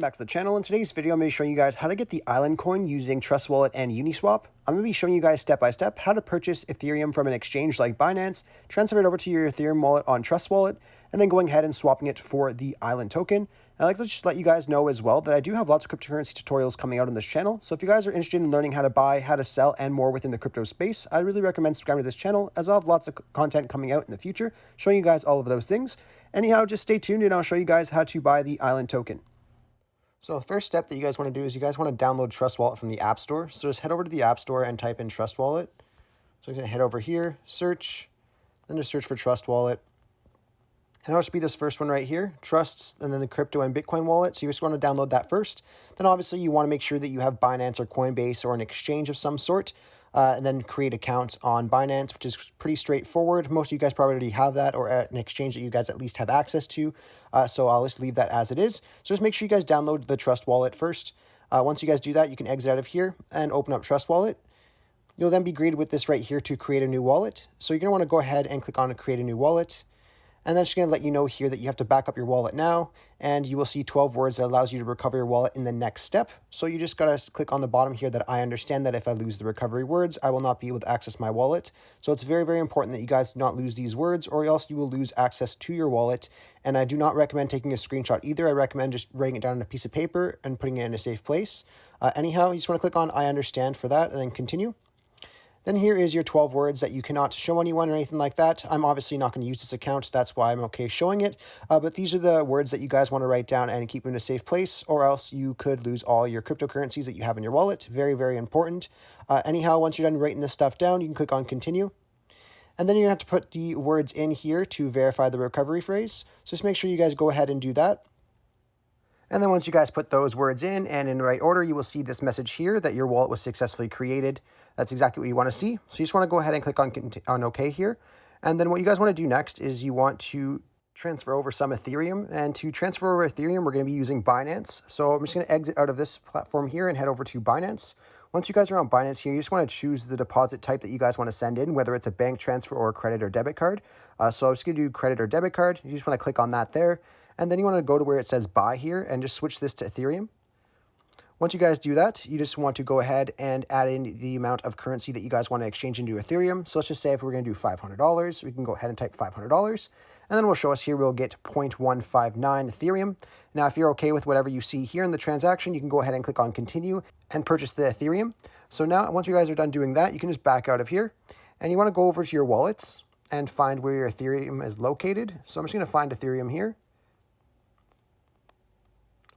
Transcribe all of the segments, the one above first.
back to the channel. In today's video, I'm going to be showing you guys how to get the Island coin using Trust Wallet and Uniswap. I'm going to be showing you guys step by step how to purchase Ethereum from an exchange like Binance, transfer it over to your Ethereum wallet on Trust Wallet, and then going ahead and swapping it for the Island token. And I'd like to just let you guys know as well that I do have lots of cryptocurrency tutorials coming out on this channel. So if you guys are interested in learning how to buy, how to sell, and more within the crypto space, I really recommend subscribing to this channel, as I'll have lots of content coming out in the future showing you guys all of those things. Anyhow, just stay tuned and I'll show you guys how to buy the Island token. So the first step that you guys want to do is you guys want to download Trust Wallet from the App Store. So just head over to the App Store and type in Trust Wallet. So you're going to head over here, search, then just search for Trust Wallet. And it'll just be this first one right here, Trusts, and then the crypto and Bitcoin wallet. So you just want to download that first. Then obviously you want to make sure that you have Binance or Coinbase or an exchange of some sort. And then create accounts on Binance, which is pretty straightforward. Most of you guys probably already have that, or an exchange that you guys at least have access to. So I'll just leave that as it is. So just make sure you guys download the Trust Wallet first. Once you guys do that, you can exit out of here and open up Trust Wallet. You'll then be greeted with this right here to create a new wallet. So you're going to want to go ahead and click on create a new wallet. And then it's going to let you know here that you have to back up your wallet now, and you will see 12 words that allows you to recover your wallet in the next step. So you just got to click on the bottom here that I understand that if I lose the recovery words, I will not be able to access my wallet. So it's very, very important that you guys do not lose these words, or else you will lose access to your wallet. And I do not recommend taking a screenshot either. I recommend just writing it down on a piece of paper and putting it in a safe place. Anyhow, you just want to click on I understand for that and then continue. Then here is your 12 words that you cannot show anyone or anything like that. I'm obviously not going to use this account. That's why I'm okay showing it. But these are the words that you guys want to write down and keep in a safe place, or else you could lose all your cryptocurrencies that you have in your wallet. Very, very important. Anyhow, once you're done writing this stuff down, you can click on continue. And then you're going to have to put the words in here to verify the recovery phrase. So just make sure you guys go ahead and do that. And then once you guys put those words in and in the right order, you will see this message here that your wallet was successfully created. That's exactly what you want to see. So you just want to go ahead and click on OK here. And then what you guys want to do next is you want to transfer over some Ethereum. And to transfer over Ethereum, we're going to be using Binance. So I'm just going to exit out of this platform here and head over to Binance. Once you guys are on Binance here, you just want to choose the deposit type that you guys want to send in, whether it's a bank transfer or a credit or debit card. So I'm just going to do credit or debit card. You just want to click on that there. And then you want to go to where it says buy here and just switch this to Ethereum. Once you guys do that, you just want to go ahead and add in the amount of currency that you guys want to exchange into Ethereum. So let's just say if we're going to do $500, we can go ahead and type $500. And then we'll show us here, we'll get 0.159 Ethereum. Now, if you're okay with whatever you see here in the transaction, you can go ahead and click on continue and purchase the Ethereum. So now, once you guys are done doing that, you can just back out of here. And you want to go over to your wallets and find where your Ethereum is located. So I'm just going to find Ethereum here.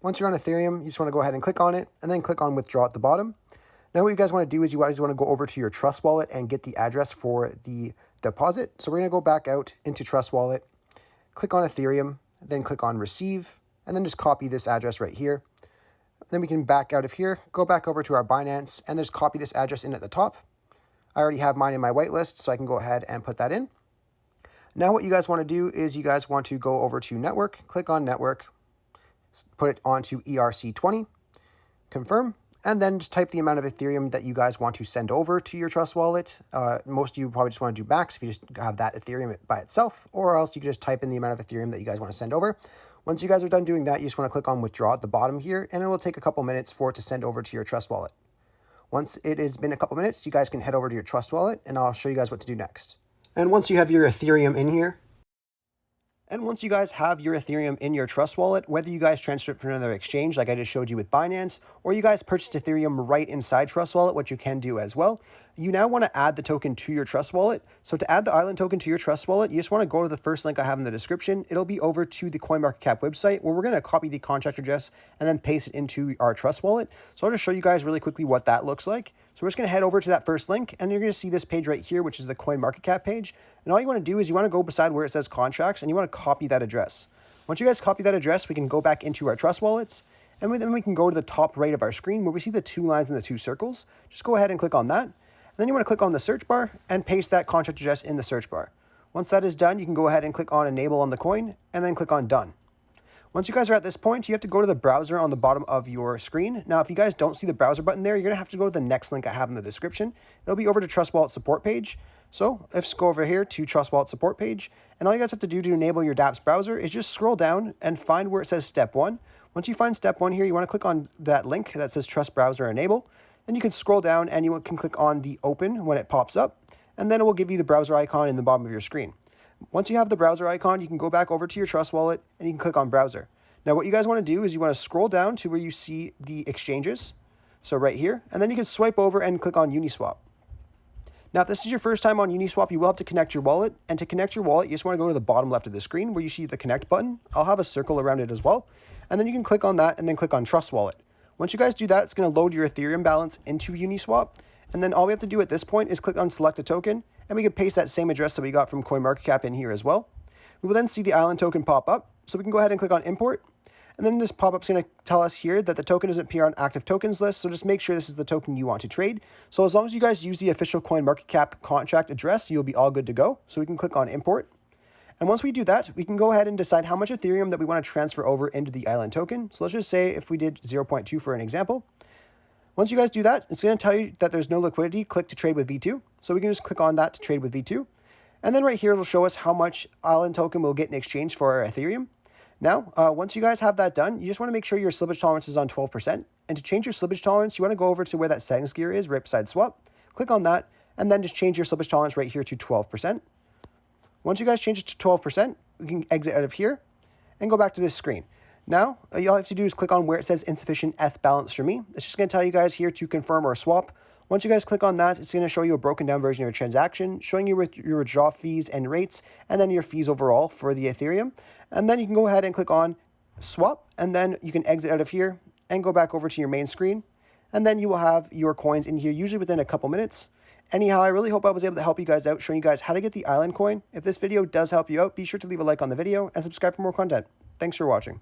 Once you're on Ethereum, you just want to go ahead and click on it and then click on withdraw at the bottom. Now what you guys want to do is you guys want to go over to your Trust Wallet and get the address for the deposit. So we're going to go back out into Trust Wallet, click on Ethereum, then click on receive, and then just copy this address right here. Then we can back out of here, go back over to our Binance, and just copy this address in at the top. I already have mine in my whitelist, so I can go ahead and put that in. Now what you guys want to do is you guys want to go over to network, click on network, put it onto ERC20, confirm, and then just type the amount of Ethereum that you guys want to send over to your Trust Wallet. Most of you probably just want to do max if you just have that Ethereum by itself, or else you can just type in the amount of Ethereum that you guys want to send over. Once you guys are done doing that, you just want to click on withdraw at the bottom here, and it will take a couple minutes for it to send over to your Trust Wallet. Once it has been a couple minutes, you guys can head over to your Trust Wallet, and I'll show you guys what to do next. And once you have your Ethereum in here, and once you guys have your Ethereum in your Trust Wallet, whether you guys transfer it from another exchange like I just showed you with Binance, or you guys purchased Ethereum right inside Trust Wallet, which you can do as well, you now want to add the token to your Trust Wallet. So to add the Island token to your Trust Wallet, you just want to go to the first link I have in the description. It'll be over to the CoinMarketCap website where we're going to copy the contract address and then paste it into our Trust Wallet. So I'll just show you guys really quickly what that looks like. So we're just going to head over to that first link, and you're going to see this page right here, which is the CoinMarketCap page. And all you want to do is you want to go beside where it says contracts, and you want to copy that address. Once you guys copy that address, we can go back into our Trust Wallets, and then we can go to the top right of our screen where we see the two lines and the two circles. Just go ahead and click on that. And then you want to click on the search bar and paste that contract address in the search bar. Once that is done, you can go ahead and click on enable on the coin and then click on done. Once you guys are at this point, you have to go to the browser on the bottom of your screen. Now, if you guys don't see the browser button there, you're going to have to go to the next link I have in the description. It'll be over to Trust Wallet support page. So let's go over here to Trust Wallet support page. And all you guys have to do to enable your dApps browser is just scroll down and find where it says step 1, Once you find step 1 here, you want to click on that link that says Trust Browser Enable. Then you can scroll down and you can click on the Open when it pops up, and then it will give you the browser icon in the bottom of your screen. Once you have the browser icon, you can go back over to your Trust Wallet and you can click on Browser. Now what you guys want to do is you want to scroll down to where you see the exchanges, so right here, and then you can swipe over and click on Uniswap. Now, if this is your first time on Uniswap, you will have to connect your wallet. And to connect your wallet, you just want to go to the bottom left of the screen where you see the connect button. I'll have a circle around it as well. And then you can click on that and then click on Trust Wallet. Once you guys do that, it's going to load your Ethereum balance into Uniswap. And then all we have to do at this point is click on Select a Token. And we can paste that same address that we got from CoinMarketCap in here as well. We will then see the Island token pop up. So we can go ahead and click on Import. And then this pop-up is going to tell us here that the token doesn't appear on active tokens list, so just make sure this is the token you want to trade. So as long as you guys use the official CoinMarketCap contract address, you'll be all good to go. So we can click on Import. And once we do that, we can go ahead and decide how much Ethereum that we want to transfer over into the Island token. So let's just say if we did 0.2 for an example. Once you guys do that, it's going to tell you that there's no liquidity. Click to trade with V2. So we can just click on that to trade with V2. And then right here, it'll show us how much Island token we'll get in exchange for our Ethereum. Now, once you guys have that done, you just want to make sure your slippage tolerance is on 12%. And to change your slippage tolerance, you want to go over to where that settings gear is, right beside swap. Click on that, and then just change your slippage tolerance right here to 12%. Once you guys change it to 12%, we can exit out of here and go back to this screen. Now, all you have to do is click on where it says insufficient ETH balance for me. It's just going to tell you guys here to confirm or swap. Once you guys click on that, it's going to show you a broken down version of your transaction, showing you your withdrawal fees and rates, and then your fees overall for the Ethereum. And then you can go ahead and click on swap, and then you can exit out of here and go back over to your main screen. And then you will have your coins in here, usually within a couple minutes. Anyhow, I really hope I was able to help you guys out, showing you guys how to get the Island coin. If this video does help you out, be sure to leave a like on the video and subscribe for more content. Thanks for watching.